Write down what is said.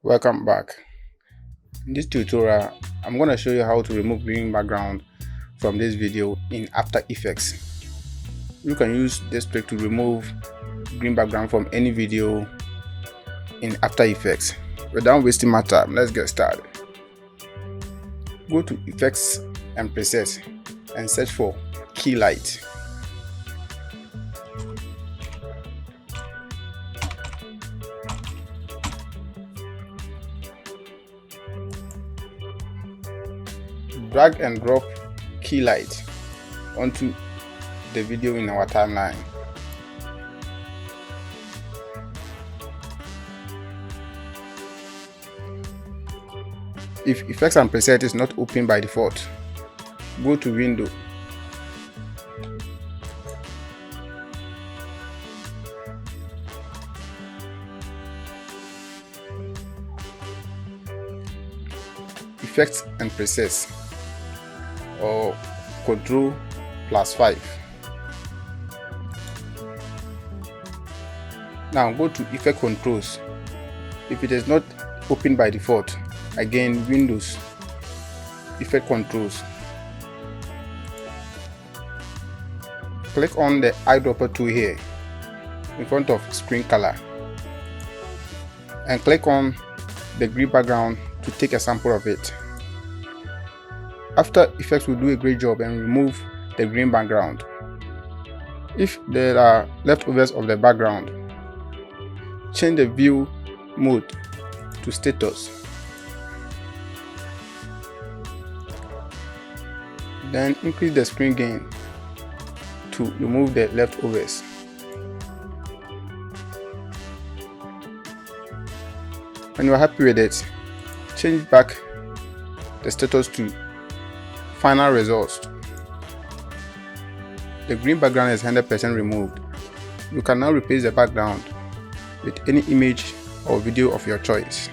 Welcome back. In this tutorial, I'm going to show you how to remove green background from this video in After Effects. You can use this trick to remove green background from any video in After Effects. Without wasting my time, let's get started. Go to Effects and Presets and search for Key Light. Drag and drop key light onto the video in our timeline. If Effects and Preset is not open by default, go to Window, Effects and Presets, or Ctrl+5. Now go to Effect Controls. If it is not open by default, again Windows, Effect Controls. Click on the eyedropper tool here in front of Screen Color and click on the green background to take a sample of it. After Effects will do a great job and remove the green background. If there are leftovers of the background, change the view mode to status. Then increase the screen gain to remove the leftovers. When you are happy with it, change back the status to final results. The green background is 100% removed. You can now replace the background with any image or video of your choice.